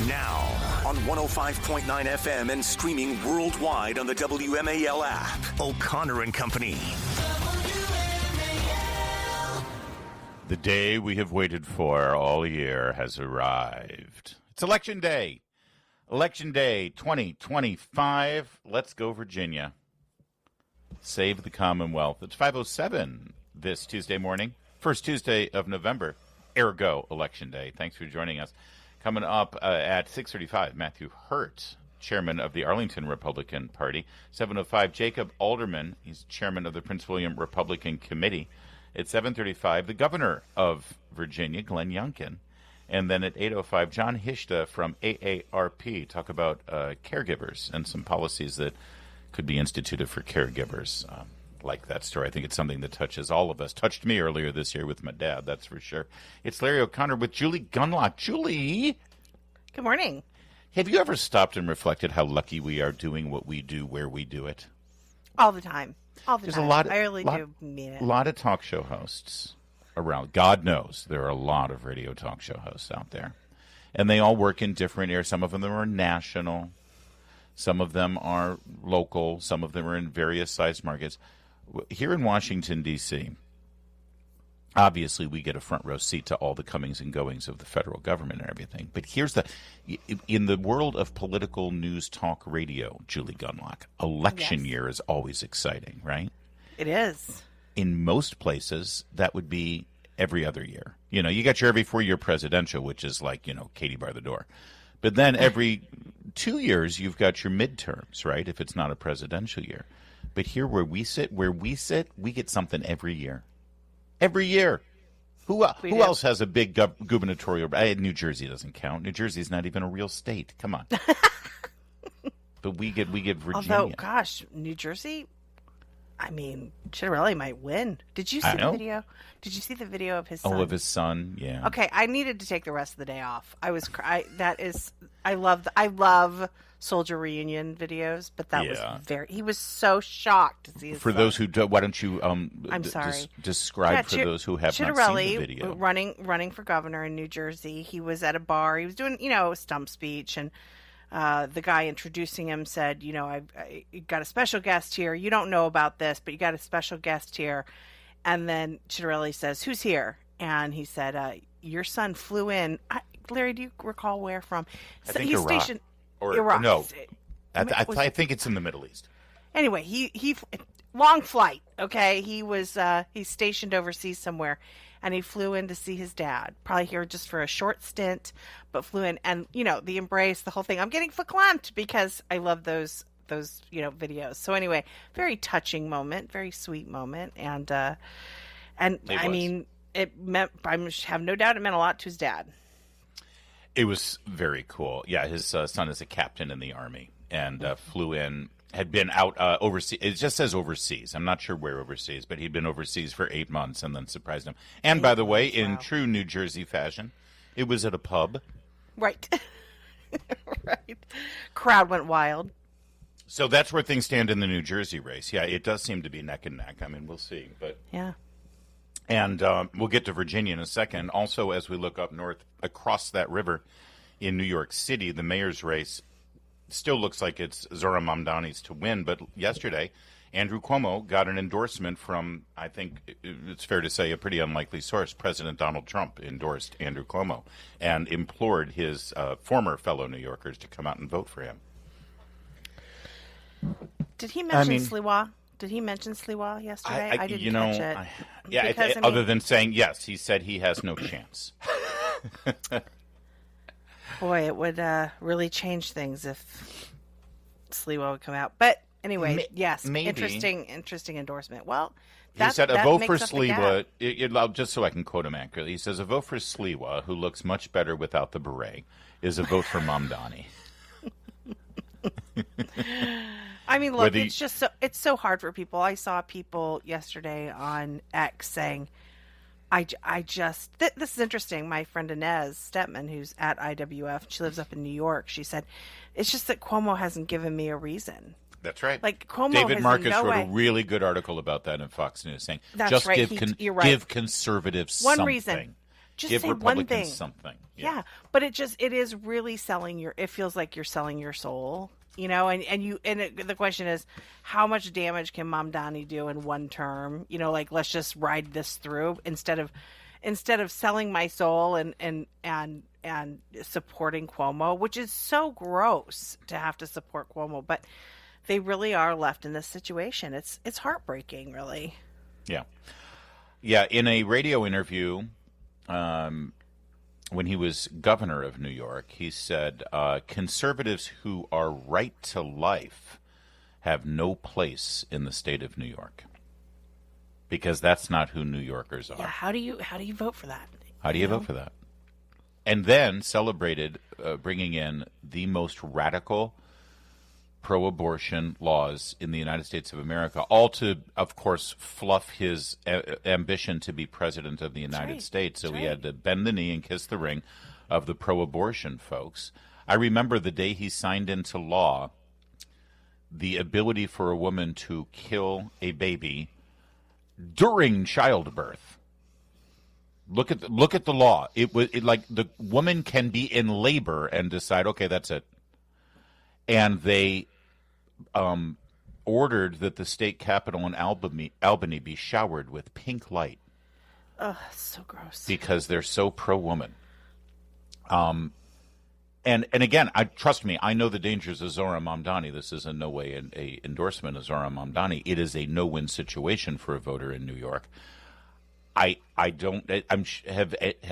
Now, on 105.9 FM and streaming worldwide on the WMAL app. O'Connor and Company. The day we have waited for all year has arrived. It's Election Day. Election Day 2025. Let's go, Virginia. Save the Commonwealth. It's 5:07 this Tuesday morning. First Tuesday of November. Ergo, Election Day. Thanks for joining us. Coming up at 6:35, Matthew Hurt, chairman of the Arlington Republican Party. 7:05, Jacob Alderman. He's chairman of the Prince William Republican Committee. At 7:35, the governor of Virginia, Glenn Youngkin. And then at 8:05, John Hishta from AARP. Talk about caregivers and some policies that could be instituted for caregivers. Like that story. I think it's something that touches all of us. Touched me earlier this year with my dad, that's for sure. It's Larry O'Connor with Julie Gunlock. Julie! Good morning. Have you ever stopped and reflected how lucky we are doing what we do where we do it? All the time. All the There's time. A lot, I really do mean it. A lot of talk show hosts around. God knows there are a lot of radio talk show hosts out there. And they all work in different areas. Some of them are national. Some of them are local. Some of them are in various size markets. Here in Washington, D.C., obviously we get a front row seat to all the comings and goings of the federal government and everything. But in the world of political news talk radio, Julie Gunlock, election year is always exciting, right? It is. In most places, that would be every other year. You know, you got your every 4-year presidential, which is like, Katie bar the door. But then every 2 years, you've got your midterms, right, if it's not a presidential year. But here where we sit, we get something every year. Every year. Who else has a big gubernatorial? New Jersey doesn't count. New Jersey's not even a real state. Come on. But we get Virginia. Although, gosh, New Jersey, I mean, Chitterelli might win. Did you see the video? Did you see the video of his son? Oh, of his son, yeah. Okay, I needed to take the rest of the day off. I love soldier reunion videos, but that was he was so shocked to see his For son. those who do, why don't you I'm sorry. Describe for those who have not seen the video. running for governor in New Jersey. He was at a bar. He was doing, a stump speech, and the guy introducing him said, I got a special guest here. You don't know about this, but you got a special guest here. And then Chitterelli says, "Who's here?" And he said, "Your son flew in." Larry, do you recall where from? I think he's Iraq. stationed. Or Iraq. no, I think it's in the Middle East. Anyway, he long flight. Okay, he's stationed overseas somewhere, and he flew in to see his dad. Probably here just for a short stint, but flew in, and the embrace, the whole thing. I'm getting verklempt because I love those videos. So anyway, very touching moment, very sweet moment, and I mean, it meant, I have no doubt, it meant a lot to his dad. It was very cool. Yeah, his son is a captain in the Army and flew in, had been out overseas. It just says overseas. I'm not sure where overseas, but he'd been overseas for 8 months and then surprised him. And by the way, in true New Jersey fashion, it was at a pub. Right. Right. Crowd went wild. So that's where things stand in the New Jersey race. Yeah, it does seem to be neck and neck. I mean, we'll see. But yeah. And we'll get to Virginia in a second. Also, as we look up north across that river in New York City, the mayor's race still looks like it's Zohran Mamdani's to win. But yesterday, Andrew Cuomo got an endorsement from, I think it's fair to say, a pretty unlikely source. President Donald Trump endorsed Andrew Cuomo and implored his former fellow New Yorkers to come out and vote for him. Did he mention Sliwa? Did he mention Sliwa yesterday? I didn't catch it. Other than saying yes, he said he has no chance. Boy, it would really change things if Sliwa would come out. But anyway, yes, maybe. Interesting endorsement. Well, he said a vote for Sliwa, just so I can quote him accurately, he says a vote for Sliwa, who looks much better without the beret, is a vote for Mamdani. I mean, look, it's so hard for people. I saw people yesterday on X saying, this is interesting. My friend Inez Stepman, who's at IWF, she lives up in New York. She said, it's just that Cuomo hasn't given me a reason. That's right. Like Cuomo David has Marcus no wrote way. a really good article about that in Fox News, saying That's just right. give You're right. give conservatives one something. reason. Just give say Republicans one thing. something. Yeah, but it is really selling it feels like you're selling your soul, the question is, how much damage can Mamdani do in one term? Like, let's just ride this through instead of selling my soul and supporting Cuomo, which is so gross to have to support Cuomo, but they really are left in this situation. It's heartbreaking, really. Yeah. Yeah, in a radio interview, when he was governor of New York, he said, conservatives who are right to life have no place in the state of New York, because that's not who New Yorkers are. Yeah, how do you vote for that? How do you vote for that? And then celebrated bringing in the most radical pro-abortion laws in the United States of America, all to, of course, fluff his ambition to be president of the United States. So he had to bend the knee and kiss the ring of the pro-abortion folks. I remember the day he signed into law the ability for a woman to kill a baby during childbirth. Look at the law. It like the woman can be in labor and decide, okay, that's it. And they ordered that the state capitol in Albany be showered with pink light. Ugh, so gross. Because they're so pro-woman. And again, trust me, I know the dangers of Zohran Mamdani. This is in no way an endorsement of Zohran Mamdani. It is a no-win situation for a voter in New York. Have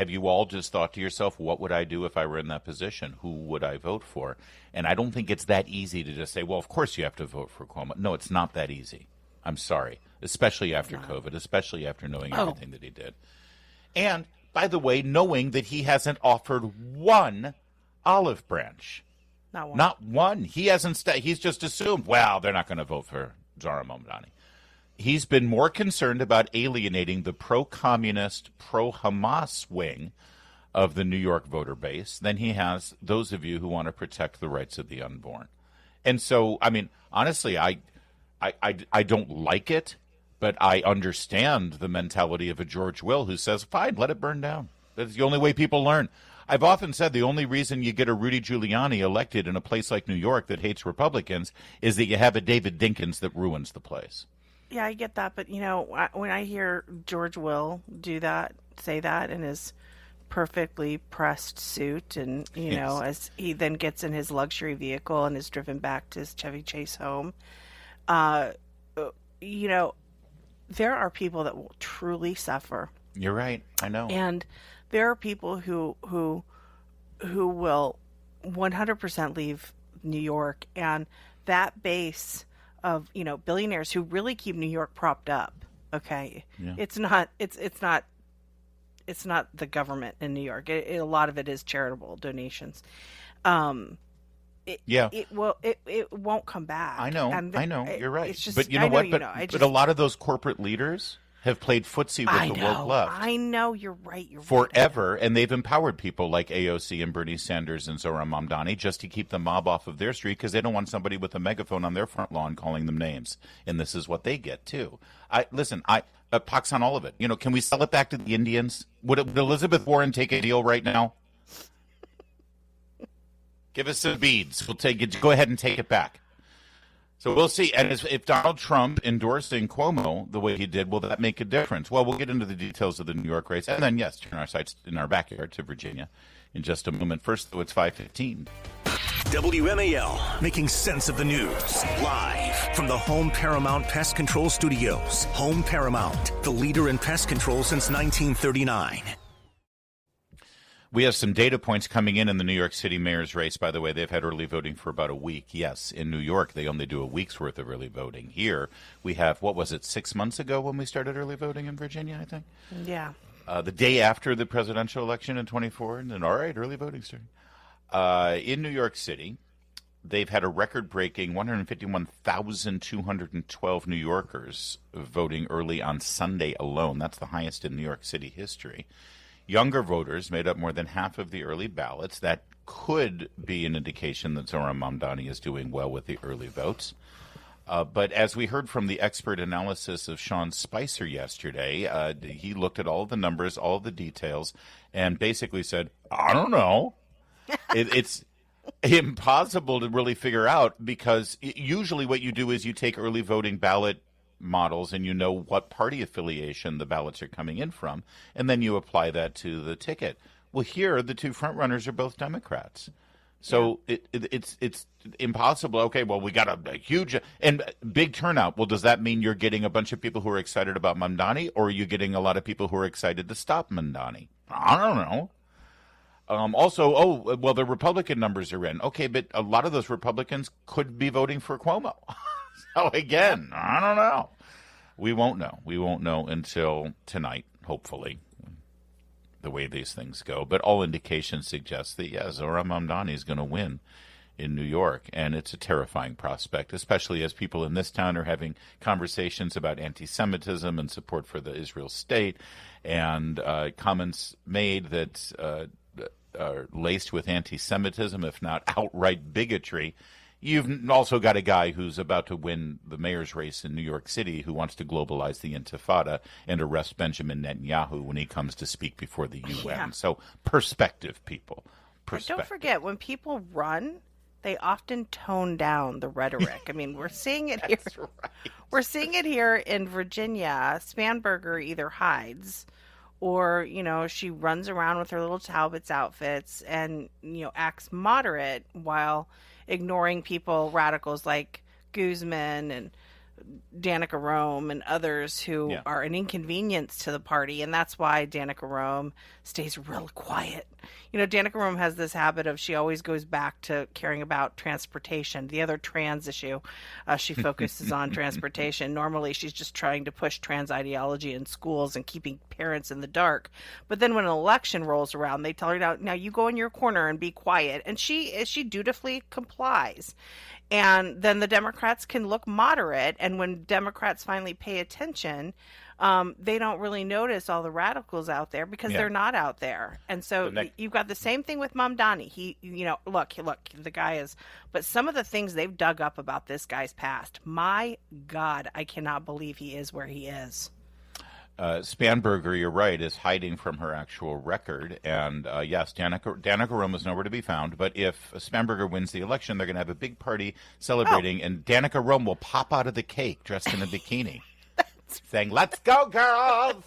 you all just thought to yourself, what would I do if I were in that position? Who would I vote for? And I don't think it's that easy to just say, well, of course you have to vote for Cuomo. No, it's not that easy. I'm sorry, especially after COVID, especially after knowing everything that he did. And, by the way, knowing that he hasn't offered one olive branch. Not one. Not one. He hasn't. He's just assumed, well, they're not going to vote for Zohran Mamdani. He's been more concerned about alienating the pro-communist, pro-Hamas wing of the New York voter base than he has those of you who want to protect the rights of the unborn. And so, I mean, honestly, I don't like it, but I understand the mentality of a George Will who says, fine, let it burn down. That's the only way people learn. I've often said the only reason you get a Rudy Giuliani elected in a place like New York that hates Republicans is that you have a David Dinkins that ruins the place. Yeah, I get that, but when I hear George Will say that in his perfectly pressed suit, and as he then gets in his luxury vehicle and is driven back to his Chevy Chase home, there are people that will truly suffer. You're right, I know, and there are people who will 100% leave New York, and that base of billionaires who really keep New York propped up. Okay, yeah. It's not the government in New York. A lot of it is charitable donations. It won't come back. I know. You're right. It's just, but you know what? But a lot of those corporate leaders have played footsie with the woke left. I know. You're right. Forever, and they've empowered people like AOC and Bernie Sanders and Zohran Mamdani just to keep the mob off of their street because they don't want somebody with a megaphone on their front lawn calling them names. And this is what they get too. Pox on all of it. Can we sell it back to the Indians? Would Elizabeth Warren take a deal right now? Give us some beads. We'll take it. Go ahead and take it back. So we'll see. And if Donald Trump endorsing Cuomo the way he did, will that make a difference? Well, we'll get into the details of the New York race. And then, yes, turn our sights in our backyard to Virginia in just a moment. First, though, it's 5:15. WMAL, making sense of the news. Live from the Home Paramount Pest Control Studios. Home Paramount, the leader in pest control since 1939. We have some data points coming in the New York City mayor's race. By the way, they've had early voting for about a week. Yes, in New York, they only do a week's worth of early voting. Here, we have, 6 months ago when we started early voting in Virginia, I think? Yeah. The day after the presidential election in 24, and then, all right, early voting starting. In New York City, they've had a record-breaking 151,212 New Yorkers voting early on Sunday alone. That's the highest in New York City history. Younger voters made up more than half of the early ballots. That could be an indication that Zohran Mamdani is doing well with the early votes. But as we heard from the expert analysis of Sean Spicer yesterday, he looked at all of the numbers, all of the details, and basically said, I don't know. It's impossible to really figure out because usually what you do is you take early voting ballot models and you know what party affiliation the ballots are coming in from, and then you apply that to the ticket. Well, here, the two frontrunners are both Democrats. So it's impossible. Okay, well, we got a huge and big turnout. Well, does that mean you're getting a bunch of people who are excited about Mamdani, or are you getting a lot of people who are excited to stop Mamdani? I don't know. Also, the Republican numbers are in. Okay, but a lot of those Republicans could be voting for Cuomo. So again, I don't know. We won't know. We won't know until tonight, hopefully, the way these things go. But all indications suggest that, Zohran Mamdani is going to win in New York. And it's a terrifying prospect, especially as people in this town are having conversations about anti-Semitism and support for the Israel state and comments made that are laced with anti-Semitism, if not outright bigotry. You've also got a guy who's about to win the mayor's race in New York City who wants to globalize the Intifada and arrest Benjamin Netanyahu when he comes to speak before the UN. Yeah. So perspective, people. Perspective. Don't forget, when people run, they often tone down the rhetoric. I mean, we're seeing it here. Right. We're seeing it here in Virginia. Spanberger either hides or, she runs around with her little Talbots outfits and, acts moderate while ignoring people, radicals like Guzman and Danica Rome and others who are an inconvenience to the party. And that's why Danica Rome stays real quiet. Danica Rome has this habit of she always goes back to caring about transportation. The other trans issue, she focuses on transportation. Normally, she's just trying to push trans ideology in schools and keeping parents in the dark. But then when an election rolls around, they tell her, now you go in your corner and be quiet. And she dutifully complies. And then the Democrats can look moderate. And when Democrats finally pay attention, they don't really notice all the radicals out there because they're not out there. And so you've got the same thing with Mamdani. He, look, the guy is, but some of the things they've dug up about this guy's past, my God, I cannot believe he is where he is. Spanberger, you're right, is hiding from her actual record. And yes, Danica Rome is nowhere to be found. But if Spanberger wins the election, they're going to have a big party celebrating, and Danica Rome will pop out of the cake dressed in a bikini, saying, "Let's go, girls!"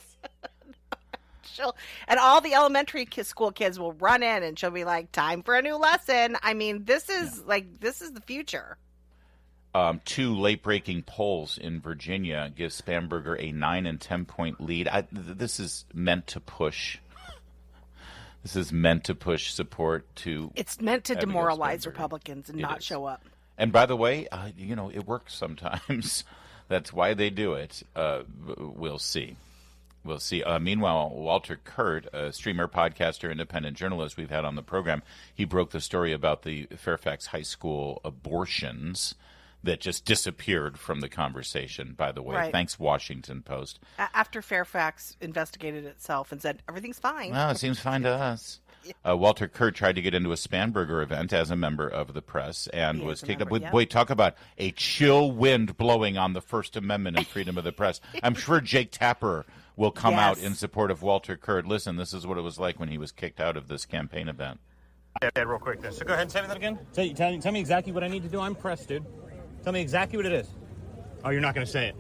And all the elementary school kids will run in, and she'll be like, "Time for a new lesson." I mean, this is the future. Two late-breaking polls in Virginia give Spanberger a 9 and 10-point lead. This is meant to push. This is meant to push support to. It's meant to demoralize Republicans and not show up. And by the way, it works sometimes. That's why they do it. We'll see. We'll see. Meanwhile, Walter Kurt, a streamer, podcaster, independent journalist we've had on the program, he broke the story about the Fairfax High School abortions that just disappeared from the conversation, by the way. Right. Thanks, Washington Post. After Fairfax investigated itself and said, everything's fine. Well, it seems fine to us. Walter Kurt tried to get into a Spanberger event as a member of the press and was kicked up. Boy, talk about a chill wind blowing on the First Amendment and freedom of the press. I'm sure Jake Tapper will come out in support of Walter Kurt. Listen, this is what it was like when he was kicked out of this campaign event. Yeah, real quick then. So go ahead and say that again. Tell me exactly what I need to do. I'm pressed, dude. Tell me exactly what it is. Oh, you're not going to say it.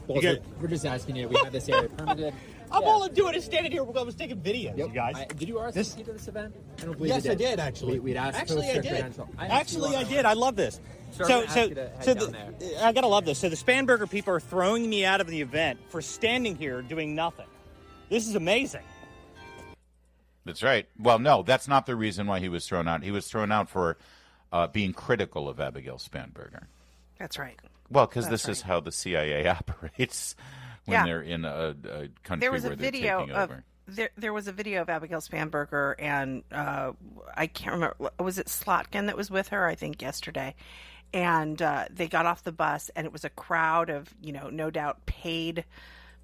Well, we're just asking you. We have this area permitted. All I'm doing is standing here. I was taking videos, you guys. Did you RSVP to this event? I don't believe yes, I did, actually. We'd asked actually, for I did. Actually, I did. I love this. I got to love this. So the Spanberger people are throwing me out of the event for standing here doing nothing. This is amazing. That's right. Well, no, that's not the reason why he was thrown out. He was thrown out for being critical of Abigail Spanberger. That's right. Well, because this is how the CIA operates when they're in a country where they're taking over. There was a video of Abigail Spanberger, and I can't remember. Was it Slotkin that was with her? I think yesterday. And they got off the bus, and it was a crowd of, no doubt paid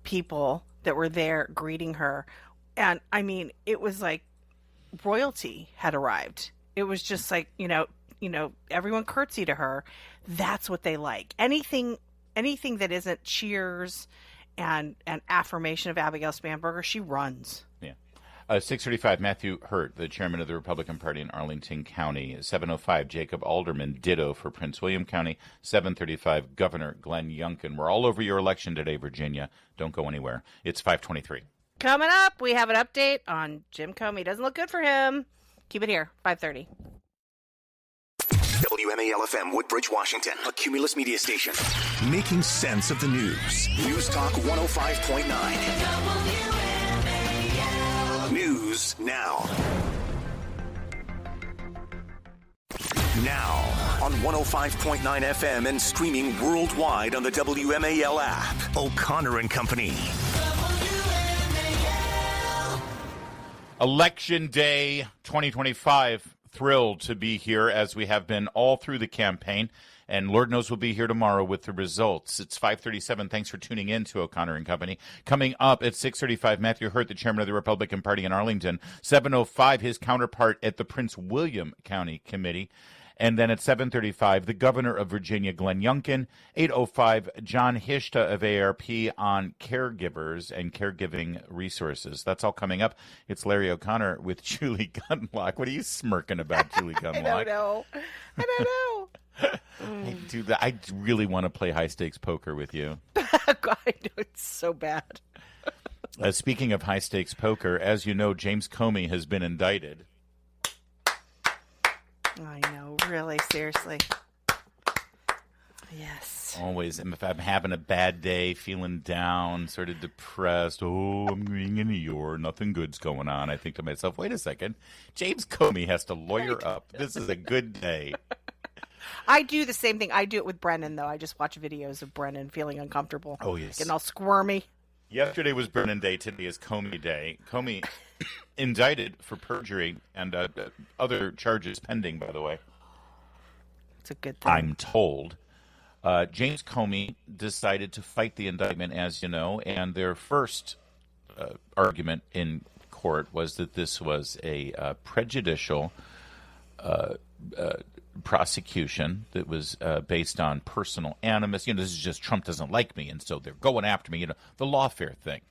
people that were there greeting her. And, I mean, it was like royalty had arrived. It was just like, everyone curtsy to her. That's what they like. Anything that isn't cheers and affirmation of Abigail Spanberger, she runs. Yeah. 6:35, Matthew Hurt, the chairman of the Republican Party in Arlington County. 7:05, Jacob Alderman, ditto for Prince William County. 7:35, Governor Glenn Youngkin. We're all over your election today, Virginia. Don't go anywhere. It's 5:23. Coming up, we have an update on Jim Comey. Doesn't look good for him. Keep it here, 5:30. WMAL-FM, Woodbridge, Washington, a Cumulus media station. Making sense of the news. News Talk 105.9. News now. Now on 105.9 FM and streaming worldwide on the WMAL app. O'Connor and Company. Election Day 2025. Thrilled to be here as we have been all through the campaign. And Lord knows we'll be here tomorrow with the results. It's 5:37. Thanks for tuning in to O'Connor and Company. Coming up at 6:35, Matthew Hurt, the chairman of the Republican Party in Arlington. 7:05, his counterpart at the Prince William County Committee. And then at 7:35, the governor of Virginia, Glenn Youngkin. 8:05, John Hishta of AARP on caregivers and caregiving resources. That's all coming up. It's Larry O'Connor with Julie Gunlock. What are you smirking about, Julie Gunlock? I don't know. I really want to play high-stakes poker with you. God, I know, it's so bad. Speaking of high-stakes poker, as you know, James Comey has been indicted. I know, really, seriously. Yes. Always, if I'm having a bad day, feeling down, sort of depressed, I'm being in New York, nothing good's going on, I think to myself, wait a second, James Comey has to lawyer up. This is a good day. I do the same thing. I do it with Brennan, though. I just watch videos of Brennan feeling uncomfortable. Oh, yes. Getting all squirmy. Yesterday was Brennan Day. Today is Comey Day. Comey indicted for perjury and other charges pending, by the way. It's a good thing. I'm told. James Comey decided to fight the indictment, as you know, and their first argument in court was that this was a prejudicial prosecution that was based on personal animus. This is just Trump doesn't like me, and so they're going after me. The lawfare thing.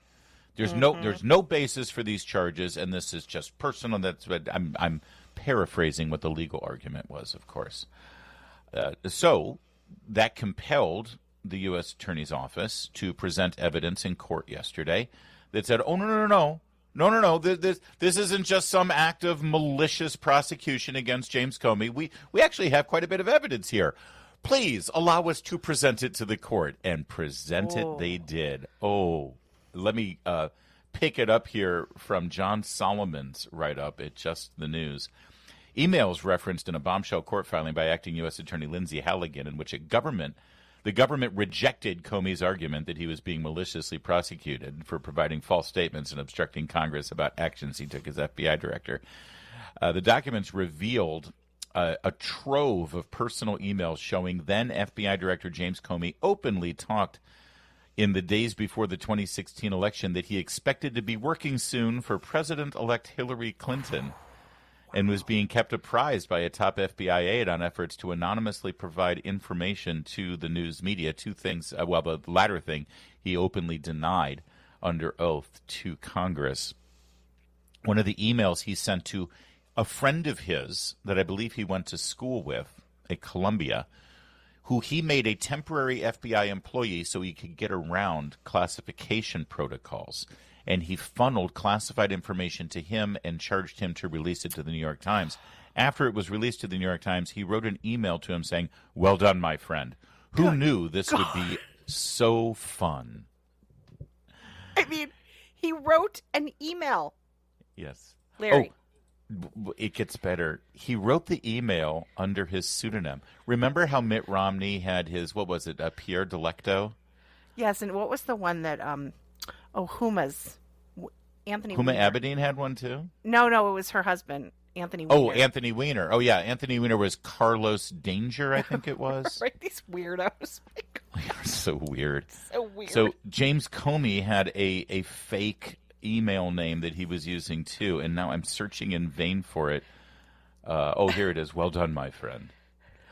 There's no basis for these charges, and this is just personal. That's what I'm paraphrasing what the legal argument was, of course. So that compelled the U.S. Attorney's Office to present evidence in court yesterday that said, "Oh no, this isn't just some act of malicious prosecution against James Comey. We actually have quite a bit of evidence here. Please allow us to present it to the court." And present it they did. Oh, let me pick it up here from John Solomon's write-up at Just the News. Emails referenced in a bombshell court filing by acting U.S. Attorney Lindsay Halligan in which the government rejected Comey's argument that he was being maliciously prosecuted for providing false statements and obstructing Congress about actions he took as FBI director. The documents revealed a trove of personal emails showing then FBI Director James Comey openly talked in the days before the 2016 election that he expected to be working soon for President-elect Hillary Clinton, and was being kept apprised by a top FBI aide on efforts to anonymously provide information to the news media. Two things, the latter thing he openly denied under oath to Congress. One of the emails he sent to a friend of his that I believe he went to school with at Columbia, who he made a temporary FBI employee so he could get around classification protocols. And he funneled classified information to him and charged him to release it to the New York Times. After it was released to the New York Times, he wrote an email to him saying, "Well done, my friend." Who knew this would be so fun? I mean, he wrote an email. Yes. Larry. Oh, it gets better. He wrote the email under his pseudonym. Remember how Mitt Romney had his, Pierre Delecto? Yes, and what was the one that, Huma's. Anthony Huma Weiner. Abedin had one too? No, it was her husband, Anthony Weiner. Oh, Anthony Weiner. Oh, yeah. Anthony Weiner was Carlos Danger, I think it was. Right, these weirdos. So weird. So weird. So James Comey had a fake email name that he was using too, and now I'm searching in vain for it. Here it is. Well done, my friend.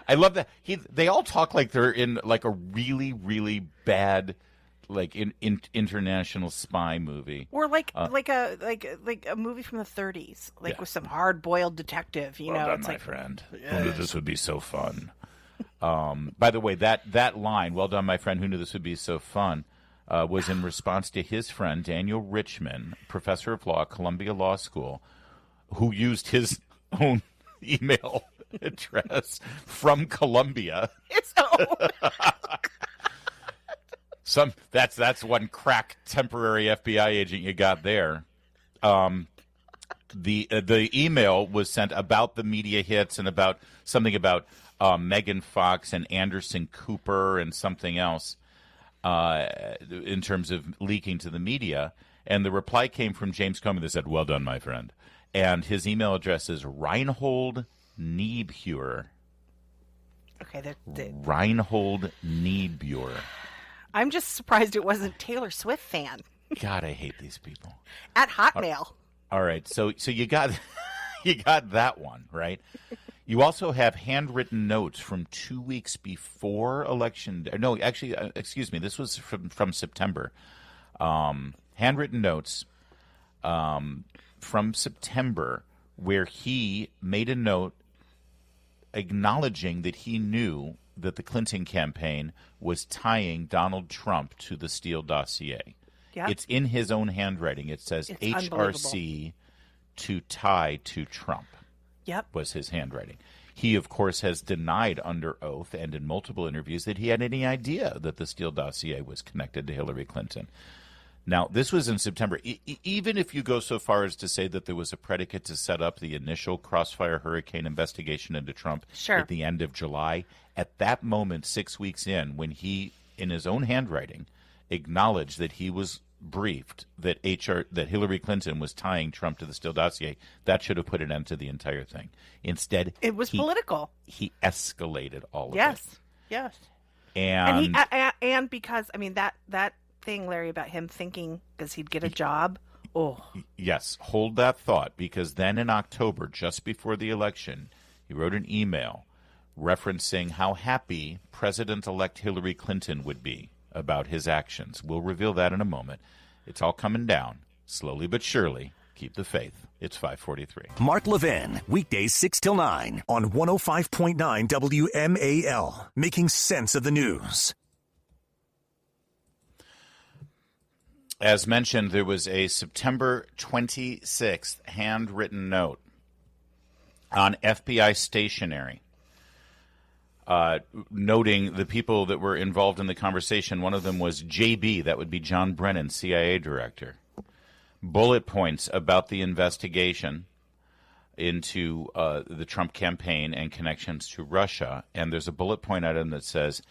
I love that. They all talk like they're in like a really, really bad, like in international spy movie, or like a movie from the 30s, like with some hard-boiled detective. You know, done, it's my like, friend. Who knew this would be so fun? By the way, that line, "Well done, my friend. Who knew this would be so fun?" Was in response to his friend Daniel Richman, professor of law at Columbia Law School, who used his own email address from Columbia. That's one crack temporary FBI agent you got there. The email was sent about the media hits and about something about Megan Fox and Anderson Cooper and something else in terms of leaking to the media. And the reply came from James Comey that said, "Well done, my friend." And his email address is Reinhold Niebuhr. Okay, Reinhold Niebuhr. I'm just surprised it wasn't Taylor Swift fan. God, I hate these people. At Hotmail. All right, so you got that one, right? You also have handwritten notes from 2 weeks before election. No, actually, excuse me. This was from September. Handwritten notes from September where he made a note acknowledging that he knew that the Clinton campaign was tying Donald Trump to the Steele dossier. Yep. It's in his own handwriting. It says It's HRC to tie to Trump. Yep. Was his handwriting. He, of course, has denied under oath and in multiple interviews that he had any idea that the Steele dossier was connected to Hillary Clinton. Now, this was in September. Even if you go so far as to say that there was a predicate to set up the initial Crossfire Hurricane investigation into Trump at the end of July, at that moment, 6 weeks in, when he, in his own handwriting, acknowledged that he was briefed that Hillary Clinton was tying Trump to the Steele dossier, that should have put an end to the entire thing. Instead, it was political. He escalated all of it. Yes. And because that thing, Larry, about him thinking because he'd get a job. Oh, yes. Hold that thought, because then in October, just before the election, he wrote an email referencing how happy President-elect Hillary Clinton would be about his actions. We'll reveal that in a moment. It's all coming down, slowly but surely. Keep the faith. It's 5:43. Mark Levin, weekdays 6 till 9 on 105.9 WMAL, making sense of the news. As mentioned, there was a September 26th handwritten note on FBI stationery noting the people that were involved in the conversation. One of them was JB, that would be John Brennan, CIA director. Bullet points about the investigation into the Trump campaign and connections to Russia. And there's a bullet point item that says,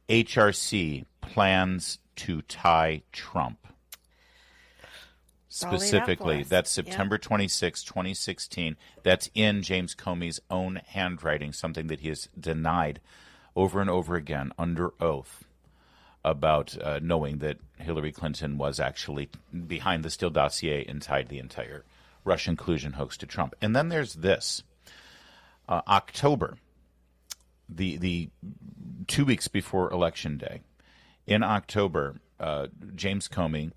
HRC plans to tie Trump. Specifically, that's September 26, 2016. That's in James Comey's own handwriting, something that he has denied over and over again under oath about knowing that Hillary Clinton was actually behind the Steele dossier and tied the entire Russian collusion hoax to Trump. And then there's this. October, the 2 weeks before Election Day. In October, James Comey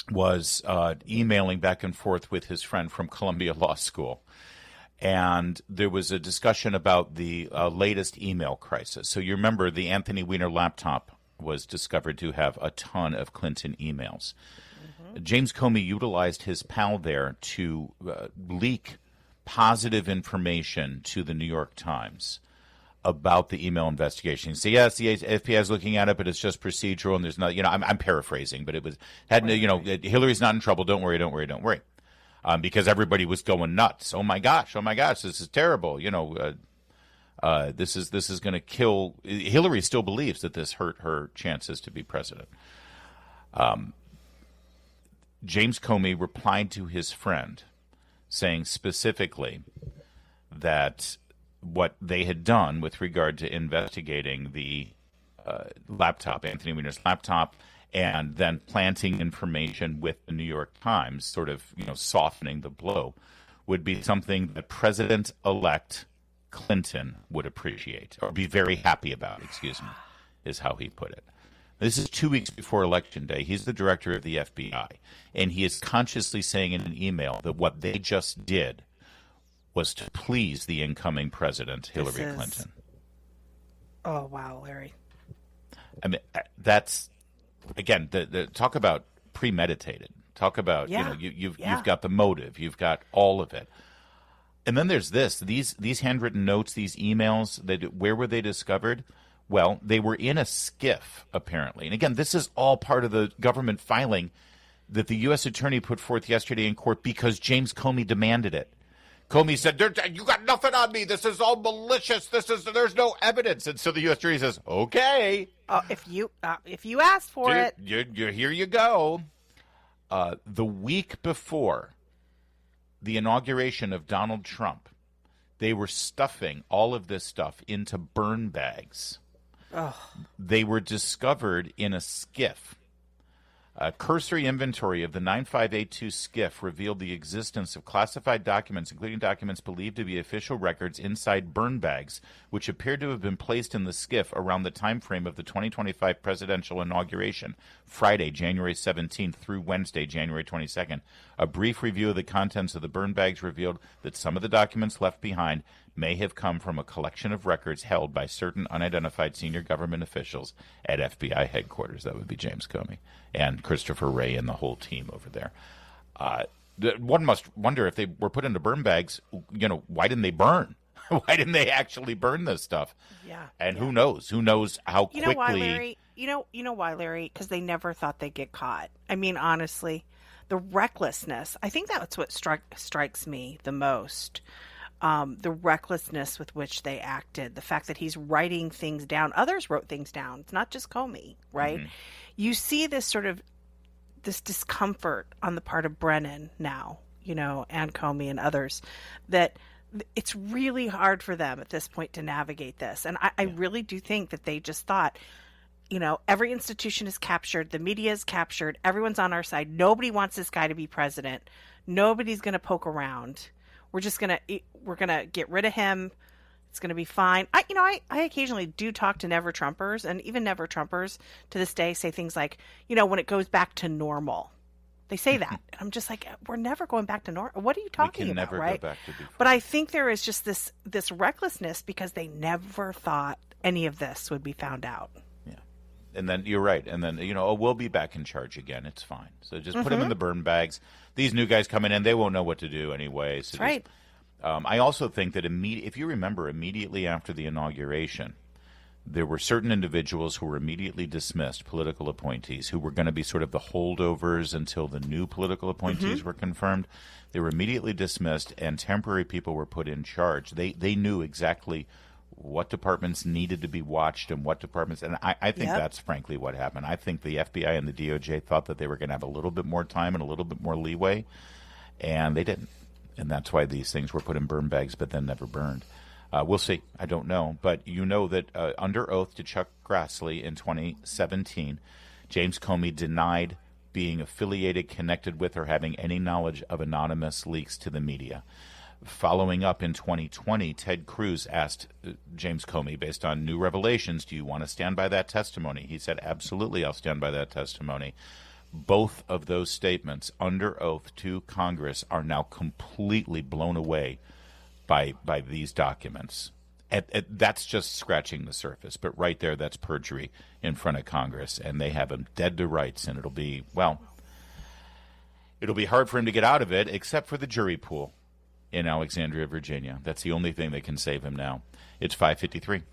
was emailing back and forth with his friend from Columbia Law School. And there was a discussion about the latest email crisis. So you remember the Anthony Weiner laptop was discovered to have a ton of Clinton emails. Mm-hmm. James Comey utilized his pal there to leak positive information to the New York Times about the email investigation. So yes, the FBI is looking at it, but it's just procedural, and there's not. I'm paraphrasing, but it was Hillary's not in trouble. Don't worry. Because everybody was going nuts. Oh my gosh, this is terrible. This is going to kill. Hillary still believes that this hurt her chances to be president. James Comey replied to his friend, saying specifically that what they had done with regard to investigating the laptop, Anthony Weiner's laptop, and then planting information with the New York Times, sort of, softening the blow, would be something that President-elect Clinton would appreciate, or be very happy about, excuse me, is how he put it. This is 2 weeks before Election Day. He's the director of the FBI, and he is consciously saying in an email that what they just did was to please the incoming president, Hillary Clinton. Oh, wow, Larry. I mean, that's, again, the talk about premeditated. Talk about, you've got the motive. You've got all of it. And then there's these handwritten notes, these emails, where were they discovered? Well, they were in a skiff, apparently. And again, this is all part of the government filing that the U.S. attorney put forth yesterday in court because James Comey demanded it. Comey said, you got nothing on me. This is all malicious. There's no evidence. And so the U.S. attorney says, okay. If you asked for it. Here you go. The week before the inauguration of Donald Trump, they were stuffing all of this stuff into burn bags. Oh. They were discovered in a skiff. A cursory inventory of the 9582 skiff revealed the existence of classified documents, including documents believed to be official records inside burn bags, which appeared to have been placed in the skiff around the time frame of the 2025 presidential inauguration, Friday, January 17th through Wednesday, January 22nd. A brief review of the contents of the burn bags revealed that some of the documents left behind may have come from a collection of records held by certain unidentified senior government officials at FBI headquarters. That would be James Comey and Christopher Wray and the whole team over there. One must wonder, if they were put into burn bags, why didn't they burn? Why didn't they actually burn this stuff? Yeah. And who knows? Who knows how quickly? You know why, Larry? You know why, Larry? Because they never thought they'd get caught. I mean, honestly, the recklessness. I think that's what strikes me the most. The recklessness with which they acted, the fact that he's writing things down. Others wrote things down. It's not just Comey, right? Mm-hmm. You see this discomfort on the part of Brennan now, and Comey and others, that it's really hard for them at this point to navigate this. And I really do think that they just thought, every institution is captured, the media is captured, everyone's on our side. Nobody wants this guy to be president. Nobody's going to poke around. We're going to get rid of him. It's going to be fine. I occasionally do talk to Never Trumpers, and even Never Trumpers to this day say things like, when it goes back to normal. They say that. And I'm just like, we're never going back to normal. What are you talking about, never right? Go back to before. But I think there is just this recklessness because they never thought any of this would be found out. Yeah. And then you're right. And then, we'll be back in charge again. It's fine. So just put them in the burn bags. These new guys coming in, they won't know what to do anyway. So that's right. I also think that if you remember, immediately after the inauguration, there were certain individuals who were immediately dismissed, political appointees, who were going to be sort of the holdovers until the new political appointees were confirmed. They were immediately dismissed, and temporary people were put in charge. They knew exactly what departments needed to be watched and what departments. And I think that's frankly what happened. I think the FBI and the DOJ thought that they were going to have a little bit more time and a little bit more leeway, and they didn't. And that's why these things were put in burn bags but then never burned. We'll see. I don't know. But that under oath to Chuck Grassley in 2017, James Comey denied being affiliated, connected with, or having any knowledge of anonymous leaks to the media. Following up in 2020, Ted Cruz asked James Comey, based on new revelations, do you want to stand by that testimony? He said, absolutely, I'll stand by that testimony. Both of those statements under oath to Congress are now completely blown away by these documents. That's just scratching the surface. But right there, that's perjury in front of Congress, and they have him dead to rights, and it'll be hard for him to get out of it, except for the jury pool in Alexandria, Virginia. That's the only thing that can save him now. It's 5:53.